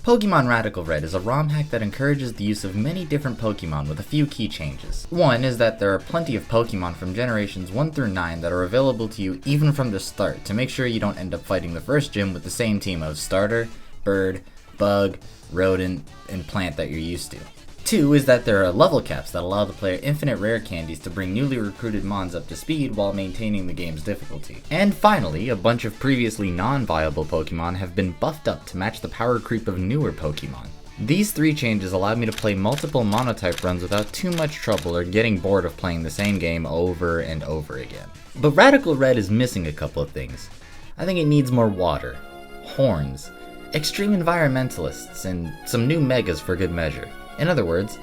Pokemon Radical Red is a ROM hack that encourages the use of many different Pokemon with a few key changes. One is that there are plenty of Pokemon from generations 1 through 9 that are available to you even from the start to make sure you don't end up fighting the first gym with the same team of starter, bird, bug, rodent, and plant that you're used to. Two is that there are level caps that allow the player infinite rare candies to bring newly recruited Mons up to speed while maintaining the game's difficulty. And finally, a bunch of previously non-viable Pokemon have been buffed up to match the power creep of newer Pokemon. These three changes allowed me to play multiple Monotype runs without too much trouble or getting bored of playing the same game over and over again. But Radical Red is missing a couple of things. I think it needs more water, horns, extreme environmentalists, and some new megas for good measure. In other words,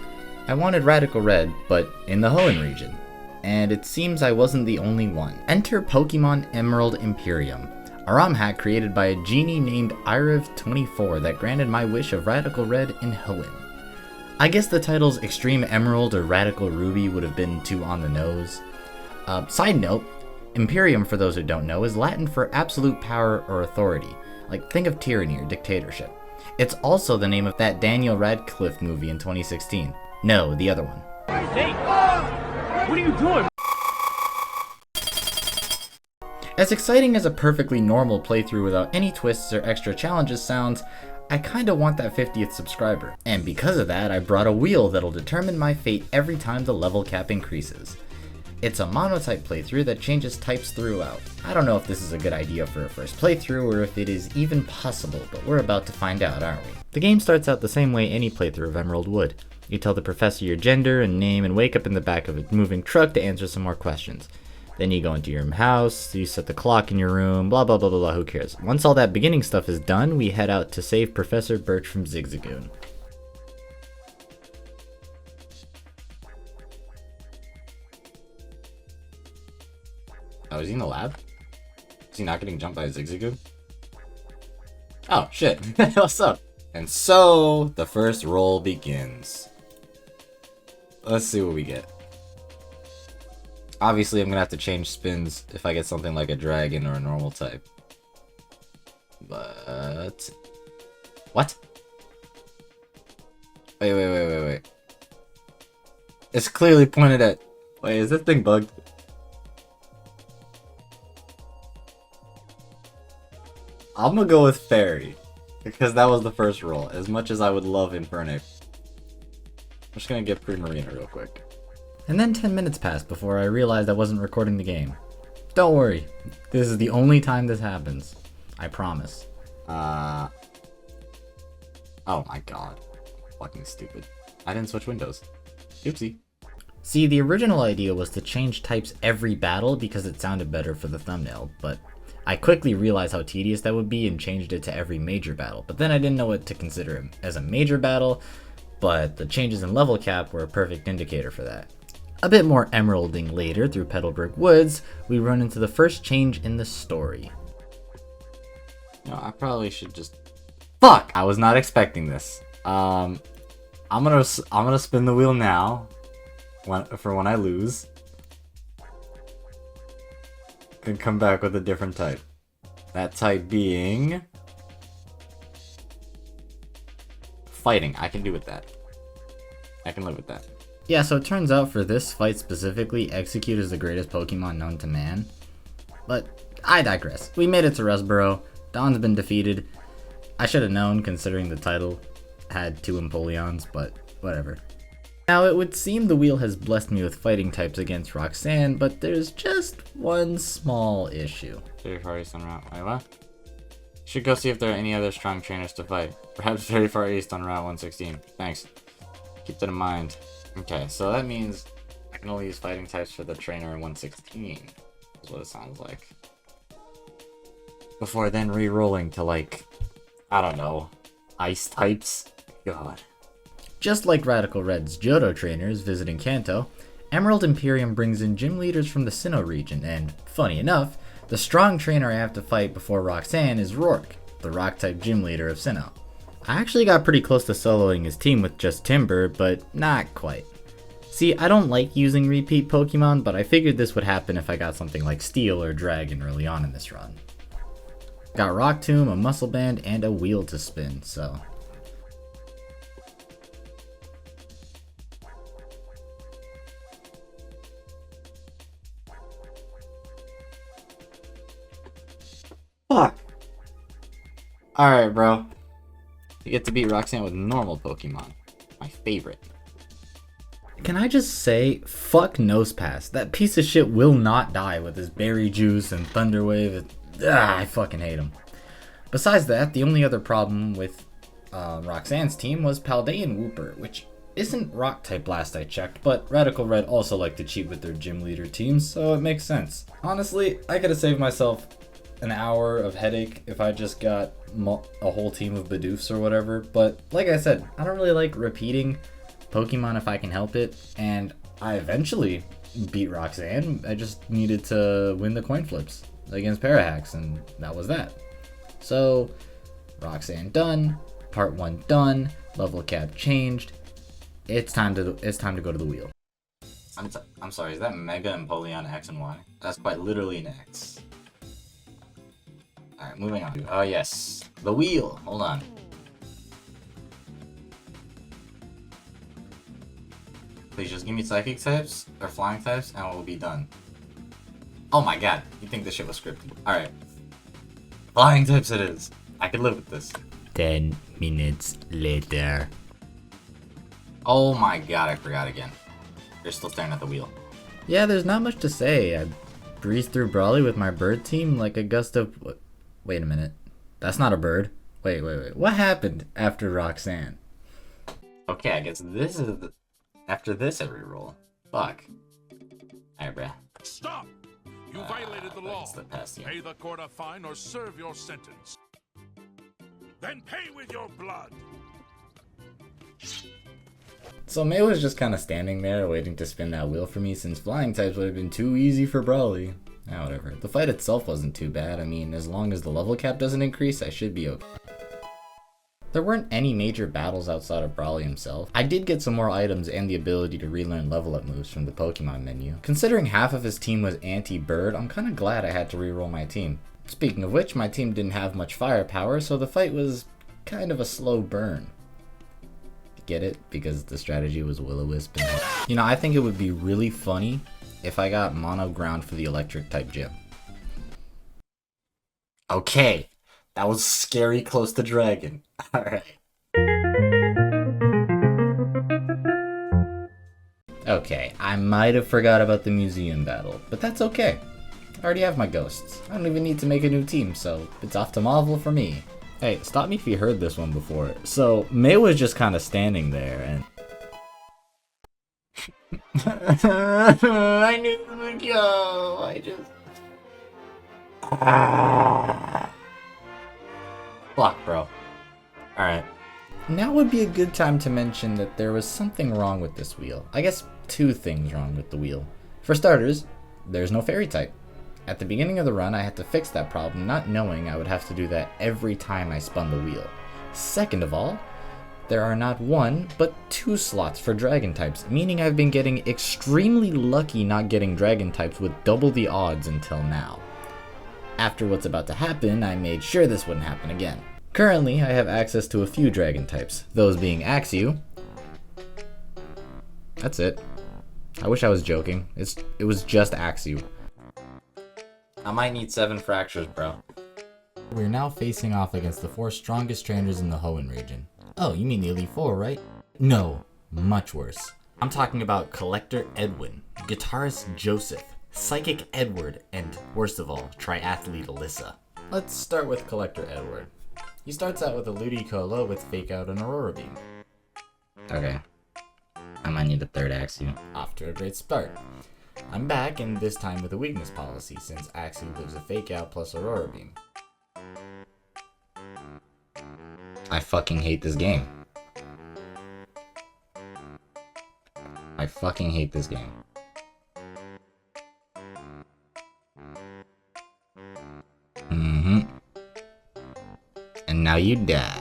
I wanted Radical Red, but in the Hoenn region. And it seems I wasn't the only one. Enter Pokemon Emerald Imperium, a ROM hack created by a genie named Iriv24 that granted my wish of Radical Red in Hoenn. I guess the titles Extreme Emerald or Radical Ruby would have been too on the nose. Side note, Imperium, for those who don't know, is Latin for absolute power or authority. Like, think of tyranny or dictatorship. It's also the name of that Daniel Radcliffe movie in 2016. No, the other one. Hey! What are you doing? As exciting as a perfectly normal playthrough without any twists or extra challenges sounds, I kinda want that 50th subscriber. And because of that, I brought a wheel that'll determine my fate every time the level cap increases. It's a Monotype playthrough that changes types throughout. I don't know if this is a good idea for a first playthrough or if it is even possible, but we're about to find out, aren't we? The game starts out the same way any playthrough of Emerald would. You tell the professor your gender and name and wake up in the back of a moving truck to answer some more questions. Then you go into your house, you set the clock in your room, blah blah blah blah blah, who cares. Once all that beginning stuff is done, we head out to save Professor Birch from Zigzagoon. Oh, is he in the lab? Is he not getting jumped by a Zigzagoon? Oh, shit. What's up? And so, the first roll begins. Let's see what we get. Obviously, I'm gonna have to change spins if I get something like a dragon or a normal type. But... what? Wait. It's clearly pointed at... wait, is this thing bugged? I'm gonna go with Fairy, because that was the first roll, as much as I would love Infernape. I'm just gonna get Primarina real quick. And then 10 minutes passed before I realized I wasn't recording the game. Don't worry, this is the only time this happens. I promise. Oh my god. Fucking stupid. I didn't switch windows. Oopsie. See, the original idea was to change types every battle because it sounded better for the thumbnail, but I quickly realized how tedious that would be and changed it to every major battle, but then I didn't know what to consider as a major battle, but the changes in level cap were a perfect indicator for that. A bit more emeralding later through Petalburg Woods, we run into the first change in the story. No, I probably should just... fuck! I was not expecting this. I'm gonna spin the wheel now, for when I lose. And come back with a different type. That type being... fighting. I can do with that. I can live with that. Yeah, so it turns out for this fight specifically, Execute is the greatest Pokemon known to man. But I digress. We made it to Rustboro. Dawn's been defeated. I should have known considering the title had 2 Empoleons, but whatever. Now, it would seem the wheel has blessed me with fighting types against Roxanne, but there's just one small issue. Very far east on Route... wait, what? Should go see if there are any other strong trainers to fight. Perhaps very far east on Route 116. Thanks. Keep that in mind. Okay, so that means I can only use fighting types for the trainer in 116. Is what it sounds like. Before then re-rolling to, like, I don't know, ice types? God. Just like Radical Red's Johto trainers visiting Kanto, Emerald Imperium brings in gym leaders from the Sinnoh region, and, funny enough, the strong trainer I have to fight before Roxanne is Rourke, the rock-type gym leader of Sinnoh. I actually got pretty close to soloing his team with just Timber, but not quite. See, I don't like using repeat Pokemon, but I figured this would happen if I got something like Steel or Dragon early on in this run. Got Rock Tomb, a Muscle Band, and a wheel to spin, so Alright, bro. You get to beat Roxanne with normal Pokemon. My favorite. Can I just say, fuck Nosepass. That piece of shit will not die with his berry juice and thunder wave. I fucking hate him. Besides that, the only other problem with Roxanne's team was Paldean Wooper, which isn't Rock-type last I checked, but Radical Red also like to cheat with their gym leader teams, so it makes sense. Honestly, I could have saved myself an hour of headache if I just got a whole team of Bidoofs or whatever, but like I said, I don't really like repeating Pokemon if I can help it, and I eventually beat Roxanne. I just needed to win the coin flips against Parahax, and that was that. So, Roxanne done, part 1 done, level cap changed. It's time to go to the wheel. I'm sorry, is that Mega Empoleon X and Y? That's quite literally an X. Alright, moving on. Oh yes, the wheel. Hold on. Please just give me psychic types or flying types and we'll be done. Oh my god, you think this shit was scripted. Alright. Flying types it is. I could live with this. 10 minutes later. Oh my god, I forgot again. You're still staring at the wheel. Yeah, there's not much to say. I breezed through Brawly with my bird team like a gust of... Wait a minute. That's not a bird. Wait. What happened after Roxanne? Okay, I guess this is the... After this, I reroll. Fuck. Alright, bruh. Stop! You violated the law. Pay the court a fine or serve your sentence. Then pay with your blood. So May was just kind of standing there waiting to spin that wheel for me since flying types would have been too easy for Brawly. Whatever. The fight itself wasn't too bad. I mean, as long as the level cap doesn't increase, I should be okay. There weren't any major battles outside of Brawly himself. I did get some more items and the ability to relearn level up moves from the Pokemon menu. Considering half of his team was anti-bird, I'm kinda glad I had to reroll my team. Speaking of which, my team didn't have much firepower, so the fight was kind of a slow burn. Get it? Because the strategy was Will-O-Wisp and... You know, I think it would be really funny if I got Mono Ground for the electric type gym. Okay. That was scary close to Dragon. Alright. Okay, I might have forgot about the museum battle, but that's okay. I already have my ghosts. I don't even need to make a new team, so it's off to Marvel for me. Hey, stop me if you heard this one before. So, May was just kind of standing there and... I knew it would go. I just... Block, bro. Alright. Now would be a good time to mention that there was something wrong with this wheel. I guess 2 things wrong with the wheel. For starters, there's no fairy type. At the beginning of the run, I had to fix that problem, not knowing I would have to do that every time I spun the wheel. Second of all, there are not 1, but 2 slots for dragon types, meaning I've been getting extremely lucky not getting dragon types with double the odds until now. After what's about to happen, I made sure this wouldn't happen again. Currently, I have access to a few dragon types, those being Axew. That's it. I wish I was joking. It was just Axew. I might need 7 fractures, bro. We're now facing off against the 4 strongest trainers in the Hoenn region. Oh, you mean the Elite 4, right? No, much worse. I'm talking about Collector Edwin, Guitarist Joseph, Psychic Edward, and, worst of all, Triathlete Alyssa. Let's start with Collector Edward. He starts out with a Ludicolo with Fake Out and Aurora Beam. Okay. I might need a 3rd Axew. Off to a great start. I'm back, and this time with a weakness policy, since Axew lives a Fake Out plus Aurora Beam. I fucking hate this game. I fucking hate this game. And now you die.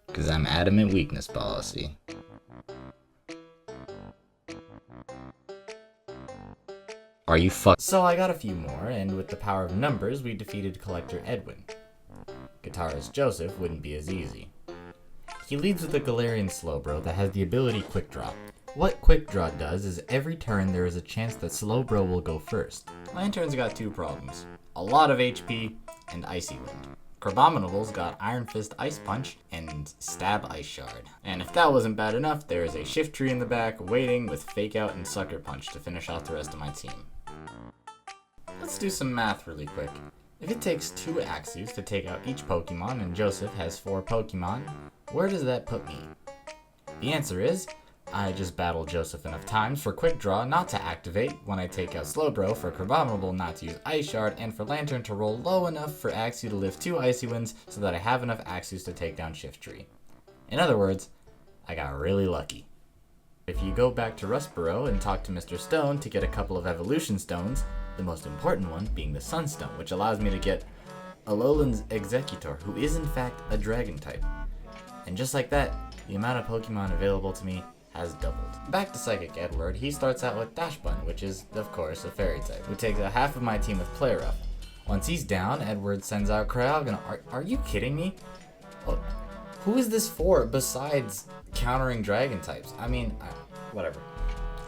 Because I'm adamant weakness policy. Are you fuck? So I got a few more, and with the power of numbers, we defeated Collector Edwin. Guitarist Joseph wouldn't be as easy. He leads with a Galarian Slowbro that has the ability Quick Draw. What Quick Draw does is every turn there is a chance that Slowbro will go first. Lantern's got 2 problems. A lot of HP and Icy Wind. Crabominable's got Iron Fist Ice Punch and Stab Ice Shard. And if that wasn't bad enough, there is a Shift Tree in the back waiting with Fake Out and Sucker Punch to finish off the rest of my team. Let's do some math really quick. If it takes 2 Axews to take out each Pokemon and Joseph has 4 Pokemon, where does that put me? The answer is, I just battled Joseph enough times for Quick Draw not to activate when I take out Slowbro, for Crabominable not to use Ice Shard, and for Lantern to roll low enough for Axew to lift 2 Icy Winds so that I have enough Axews to take down Shift Tree. In other words, I got really lucky. If you go back to Rustboro and talk to Mr. Stone to get a couple of Evolution Stones, the most important one being the Sunstone, which allows me to get Alolan's Executor, who is in fact a Dragon type. And just like that, the amount of Pokemon available to me has doubled. Back to Psychic Edward, he starts out with Dash Bun, which is, of course, a fairy type, who takes out half of my team with Play Rough. Once he's down, Edward sends out Cryogonal. Are you kidding me? Well, who is this for besides countering dragon types? I mean, whatever.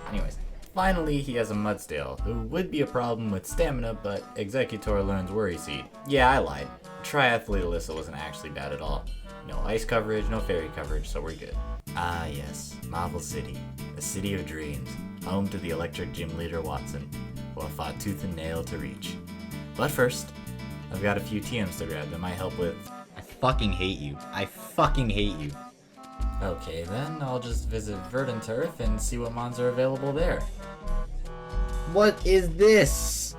Anyways, finally he has a Mudstale, who would be a problem with stamina, but Executor learns Worry Seed. Yeah, I lied. Triathlete Alyssa wasn't actually bad at all. No ice coverage, no fairy coverage, so we're good. Ah yes, Marvel City, the city of dreams, home to the electric gym leader Watson, who I fought tooth and nail to reach. But first, I've got a few TMs to grab that might help with... I fucking hate you. I fucking hate you. Okay then, I'll just visit Verdant Turf and see what mons are available there. What is this?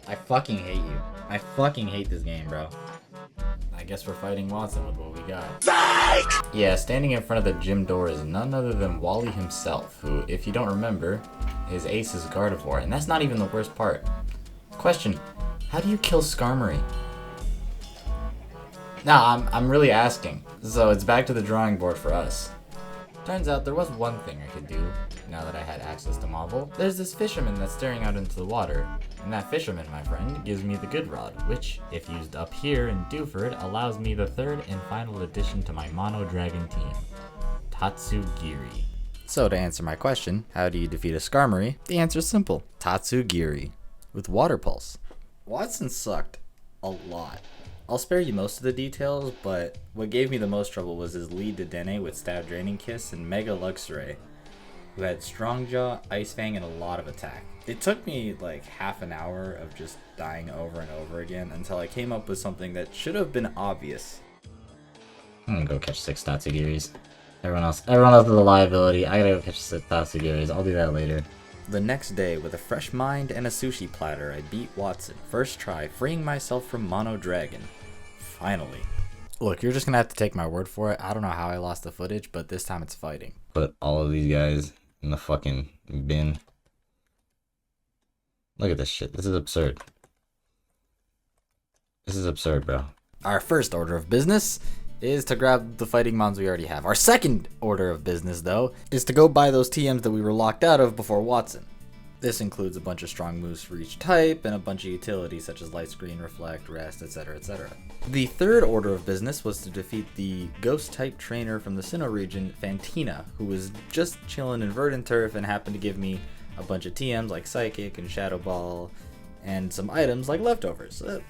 I fucking hate you. I fucking hate this game, bro. I guess we're fighting Watson with what we got. Psych! Yeah, standing in front of the gym door is none other than Wally himself, who, if you don't remember, his ace is Gardevoir, and that's not even the worst part. Question, how do you kill Skarmory? Nah, I'm really asking. So it's back to the drawing board for us. Turns out there was one thing I could do, now that I had access to Marvel. There's this fisherman that's staring out into the water, and that fisherman, my friend, gives me the Good Rod, which, if used up here in Dewford, allows me the 3rd and final addition to my Mono Dragon team, Tatsugiri. So to answer my question, how do you defeat a Skarmory? The answer's simple, Tatsugiri, with Water Pulse. Watson sucked a lot. I'll spare you most of the details, but what gave me the most trouble was his lead to Dene with Stab Draining Kiss and Mega Luxray, who had Strong Jaw, Ice Fang, and a lot of attack. It took me like half an hour of just dying over and over again until I came up with something that should have been obvious. I'm gonna go catch 6 Tatsugiris. Everyone else is a liability. I gotta go catch 6 Tatsugiris. I'll do that later. The next day, with a fresh mind and a sushi platter, I beat Watson. First try, freeing myself from Mono Dragon. Finally. Look, you're just gonna have to take my word for it. I don't know how I lost the footage, but this time it's fighting. Put all of these guys in the fucking bin. Look at this shit. This is absurd. This is absurd, bro. Our first order of business is to grab the fighting mons we already have. Our second order of business, though, is to go buy those TMs that we were locked out of before Watson. This includes a bunch of strong moves for each type and a bunch of utilities such as Light Screen, Reflect, Rest, etc, etc. The third order of business was to defeat the ghost type trainer from the Sinnoh region, Fantina, who was just chilling in Verdant Turf and happened to give me a bunch of TMs like Psychic and Shadow Ball and some items like Leftovers. So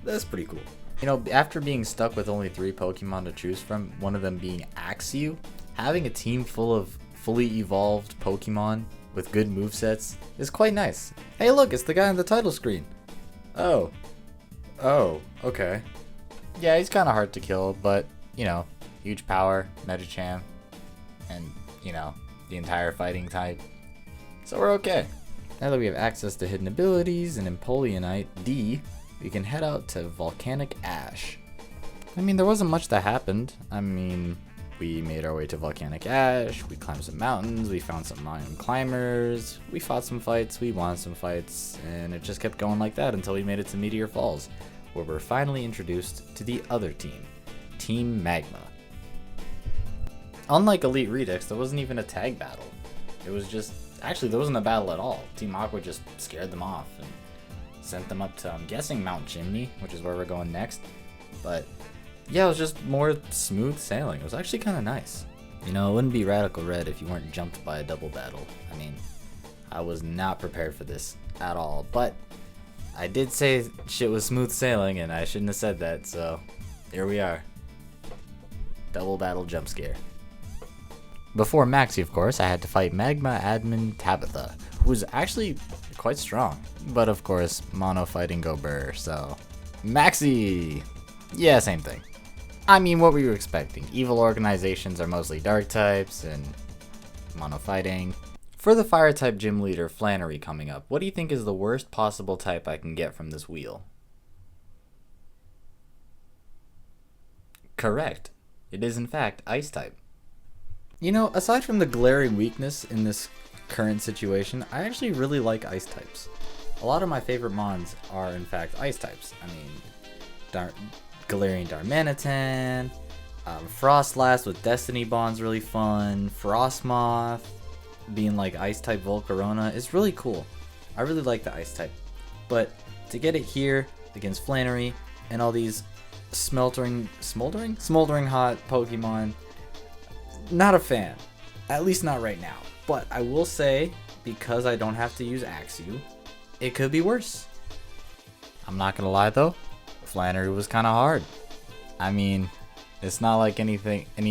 that's pretty cool. You know, after being stuck with only 3 Pokemon to choose from, one of them being Axew, having a team full of fully evolved Pokemon with good movesets is quite nice. Hey look, it's the guy on the title screen. Oh, okay. Yeah, he's kind of hard to kill, but, you know, huge power, Medicham, and, you know, the entire fighting type. So we're okay. Now that we have access to hidden abilities and Empoleonite D, we can head out to Volcanic Ash. I mean, there wasn't much that happened. I mean, we made our way to Volcanic Ash, we climbed some mountains, we found some mountain climbers, we fought some fights, we won some fights, and it just kept going like that until we made it to Meteor Falls, where we're finally introduced to the other team, Team Magma. Unlike Elite Redux, there wasn't even a tag battle. It was just, actually there wasn't a battle at all. Team Aqua just scared them off and sent them up to, I'm guessing, Mount Chimney, which is where we're going next. But yeah, it was just more smooth sailing. It was actually kind of nice. You know, it wouldn't be Radical Red if you weren't jumped by a double battle. I mean, I was not prepared for this at all. But I did say shit was smooth sailing, and I shouldn't have said that, so here we are. Double battle jump scare. Before Maxie, of course, I had to fight Magma Admin Tabitha, who was actually quite strong. But of course, mono fighting go burr, so... Maxie! Yeah, same thing. I mean, what were you expecting? Evil organizations are mostly dark types, and mono fighting. For the fire type gym leader, Flannery, coming up, what do you think is the worst possible type I can get from this wheel? Correct. It is in fact ice type. You know, aside from the glaring weakness in this current situation, I actually really like ice types. A lot of my favorite mons are in fact ice types. I mean, Galarian Darmanitan, Frostlass with Destiny Bond's really fun, Frostmoth being like ice type Volcarona is really cool. I really like the ice type. But to get it here against Flannery and all these smoldering hot Pokemon, not a fan. At least not right now. But I will say, because I don't have to use Axew, it could be worse. I'm not gonna lie though, Flannery was kinda hard. I mean, it's not like any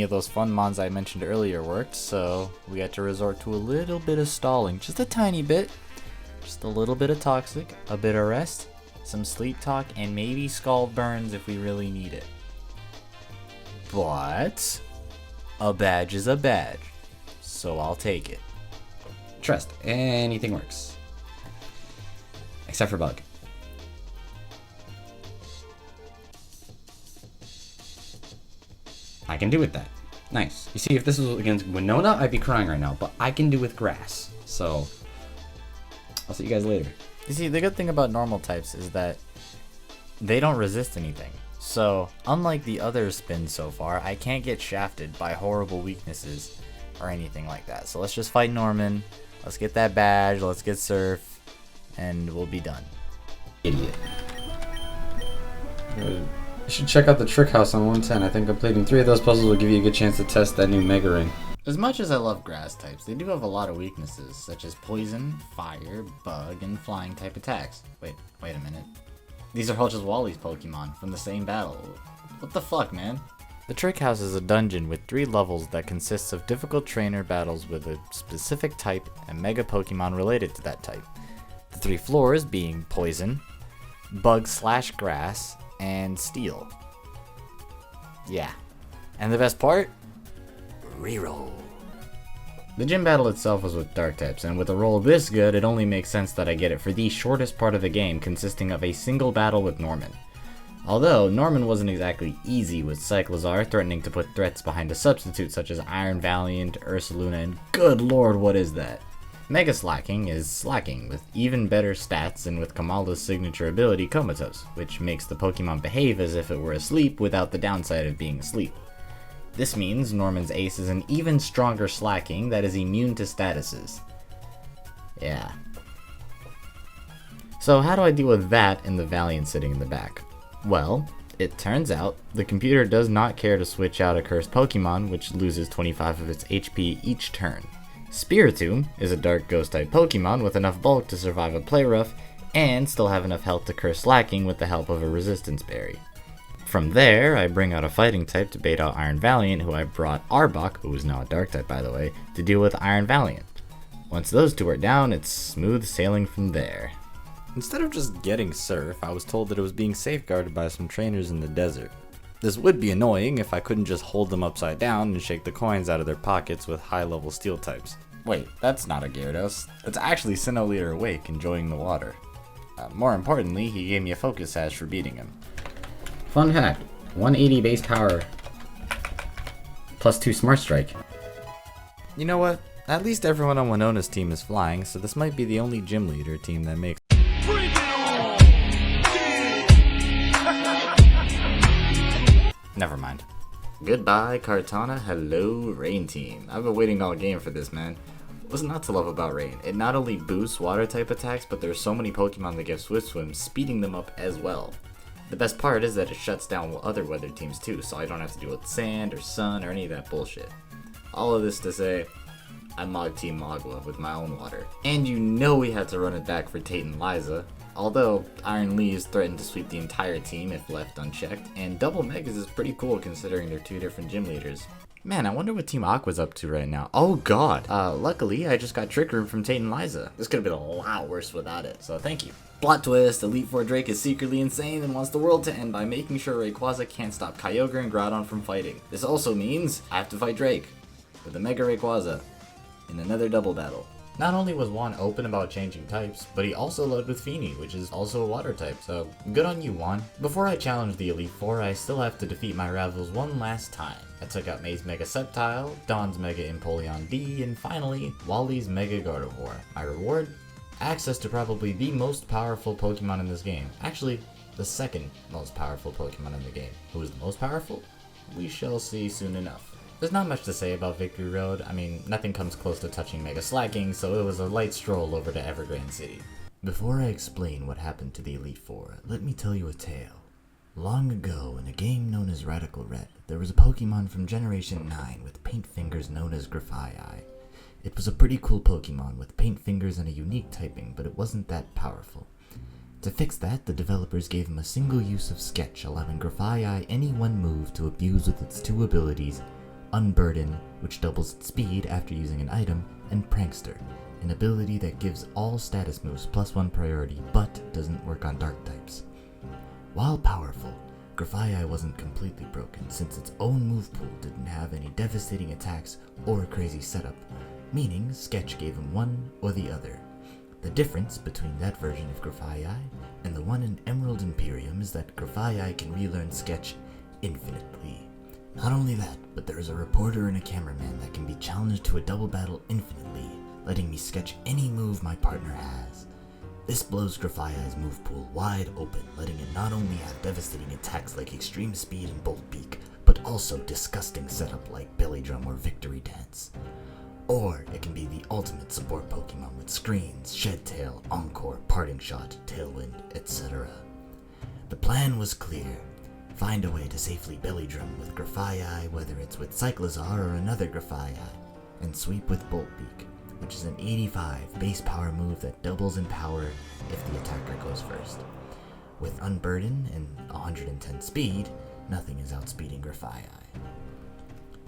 of those fun mons I mentioned earlier worked, so we had to resort to a little bit of stalling. Just a tiny bit. Just a little bit of toxic, a bit of rest, some sleep talk, and maybe scald burns if we really need it. But a badge is a badge, so I'll take it. Trust, anything works. Except for Bug. I can do with that. Nice. You see, if this was against Winona, I'd be crying right now, but I can do with grass. So, I'll see you guys later. You see, the good thing about normal types is that they don't resist anything. So, unlike the other spins so far, I can't get shafted by horrible weaknesses or anything like that. So let's just fight Norman, let's get that badge, let's get Surf, and we'll be done. Idiot. You should check out the Trick House on 110. I think completing 3 of those puzzles will give you a good chance to test that new Mega Ring. As much as I love grass types, they do have a lot of weaknesses, such as poison, fire, bug, and flying type attacks. Wait a minute. These are all just Wally's Pokemon from the same battle. What the fuck, man? The Trick House is a dungeon with 3 levels that consists of difficult trainer battles with a specific type and Mega Pokemon related to that type. The 3 floors being poison, bug/grass, and steel. Yeah. And the best part? Reroll. The gym battle itself was with dark types, and with a roll this good, it only makes sense that I get it for the shortest part of the game, consisting of a single battle with Norman. Although, Norman wasn't exactly easy, with Cyclizar threatening to put threats behind a substitute such as Iron Valiant, Ursaluna, and good lord, what is that? Mega Slacking is slacking, with even better stats and with Kamala's signature ability Comatose, which makes the Pokemon behave as if it were asleep without the downside of being asleep. This means Norman's ace is an even stronger Slacking that is immune to statuses. Yeah. So how do I deal with that and the Valiant sitting in the back? Well, it turns out the computer does not care to switch out a cursed Pokemon, which loses 25 of its HP each turn. Spiritomb is a dark ghost type Pokemon with enough bulk to survive a play rough and still have enough health to curse Slacking with the help of a resistance berry. From there, I bring out a fighting type to bait out Iron Valiant, who I brought Arbok, who is now a dark type by the way, to deal with Iron Valiant. Once those 2 are down, it's smooth sailing from there. Instead of just getting Surf, I was told that it was being safeguarded by some trainers in the desert. This would be annoying if I couldn't just hold them upside down and shake the coins out of their pockets with high-level steel types. Wait, that's not a Gyarados. It's actually Sinnoh Leader Awake enjoying the water. More importantly, he gave me a focus sash for beating him. Fun fact, 180 base power, plus 2 Smart Strike. You know what? At least everyone on Winona's team is flying, so this might be the only gym leader team that makes. Bring it on! Never mind. Goodbye, Kartana. Hello, Rain Team. I've been waiting all game for this, man. What's not to love about Rain? It not only boosts water type attacks, but there's so many Pokemon that give Swift Swim, speeding them up as well. The best part is that it shuts down other weather teams too, so I don't have to deal with sand or sun or any of that bullshit. All of this to say, I mod Team Magua with my own water. And you know we had to run it back for Tate and Liza. although Iron Leaves threaten to sweep the entire team if left unchecked, and Double Megas is pretty cool considering they're two different gym leaders. Man, I wonder what Team Aqua's up to right now. Oh god. Luckily, I just got Trick Room from Tate and Liza. This could have been a lot worse without it, so thank you. Plot twist, Elite Four Drake is secretly insane and wants the world to end by making sure Rayquaza can't stop Kyogre and Groudon from fighting. This also means I have to fight Drake with a Mega Rayquaza in another double battle. Not only was Juan open about changing types, but he also led with Feeny, which is also a water type, so good on you, Juan. Before I challenge the Elite Four, I still have to defeat my rivals one last time. I took out May's Mega Sceptile, Dawn's Mega Empoleon D, and finally, Wally's Mega Gardevoir. My reward? Access to probably the most powerful Pokemon in this game. Actually, the second most powerful Pokemon in the game. Who is the most powerful? We shall see soon enough. There's not much to say about Victory Road. I mean, nothing comes close to touching Mega Slacking, so it was a light stroll over to Evergrande City. Before I explain what happened to the Elite Four, let me tell you a tale. Long ago, in a game known as Radical Red, there was a Pokemon from Generation 9 with paint fingers known as Grafaiai. It was a pretty cool Pokemon with paint fingers and a unique typing, but it wasn't that powerful. To fix that, the developers gave him a single use of Sketch, allowing Grafaiai any one move to abuse with its two abilities, Unburden, which doubles its speed after using an item, and Prankster, an ability that gives all status moves +1 priority, but doesn't work on dark types. While powerful, Grafaiai wasn't completely broken, since its own move pool didn't have any devastating attacks or crazy setup, meaning Sketch gave him one or the other. The difference between that version of Grafaiai and the one in Emerald Imperium is that Grafaiai can relearn Sketch infinitely. Not only that, but there is a reporter and a cameraman that can be challenged to a double battle infinitely, letting me sketch any move my partner has. This blows Grafaiai's move pool wide open, letting it not only have devastating attacks like Extreme Speed and Bolt Beak, but also disgusting setup like Belly Drum or Victory Dance. Or it can be the ultimate support Pokemon with Screens, Shed Tail, Encore, Parting Shot, Tailwind, etc. The plan was clear. Find a way to safely Belly Drum with Grafaiai, whether it's with Cyclizar or another Grafaiai, and sweep with Bolt Beak, which is an 85 base power move that doubles in power if the attacker goes first. With Unburden and 110 speed, nothing is outspeeding Grafaiai.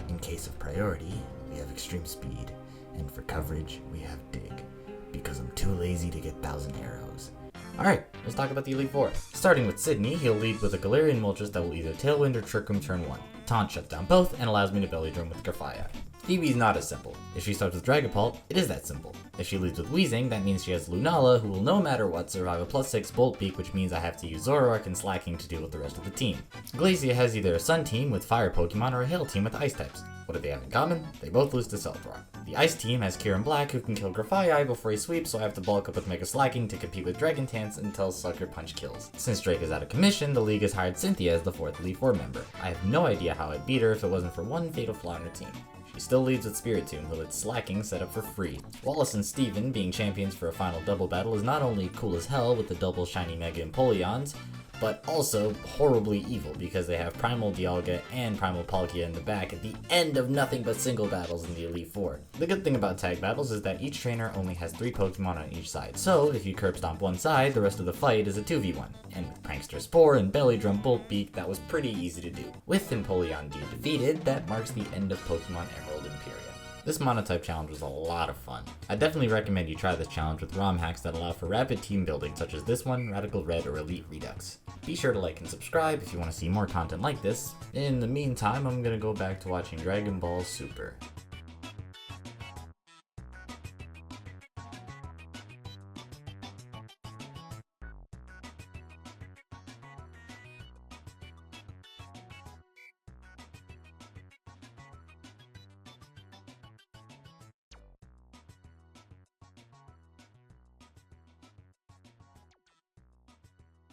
In case of priority, we have Extreme Speed, and for coverage, we have Dig, because I'm too lazy to get 1,000 arrows. Alright, let's talk about the Elite Four. Starting with Sydney, he'll lead with a Galarian Moltres that will either Tailwind or Trick Room turn 1. Taunt shuts down both and allows me to Belly Drum with Grafaiai. Phoebe's not as simple. If she starts with Dragapult, it is that simple. If she leads with Weezing, that means she has Lunala, who will no matter what survive a +6 Bolt Beak, which means I have to use Zoroark and Slacking to deal with the rest of the team. Glacia has either a Sun team with Fire Pokemon or a Hail team with Ice types. What do they have in common? They both lose to Cellithrock. The Ice team has Kieran Black, who can kill Grafaiai before he sweeps, so I have to bulk up with Mega Slacking to compete with Dragon Dance until Sucker Punch kills. Since Drake is out of commission, the league has hired Cynthia as the 4th Elite Four member. I have no idea how I'd beat her if it wasn't for one fatal flaw in her team. She still leads with Spiritomb, who lets Slacking set up for free. Wallace and Steven being champions for a final double battle is not only cool as hell with the double shiny Mega Empoleons, but also horribly evil because they have Primal Dialga and Primal Palkia in the back at the end of nothing but single battles in the Elite Four. The good thing about tag battles is that each trainer only has 3 Pokemon on each side, so if you curb stomp one side, the rest of the fight is a 2v1. And with Prankster Spore and Belly Drum Bolt Beak, that was pretty easy to do. With Empoleon D defeated, that marks the end of Pokemon Emerald Imperium. This Monotype challenge was a lot of fun. I definitely recommend you try this challenge with ROM hacks that allow for rapid team building such as this one, Radical Red, or Elite Redux. Be sure to like and subscribe if you want to see more content like this. In the meantime, I'm gonna go back to watching Dragon Ball Super.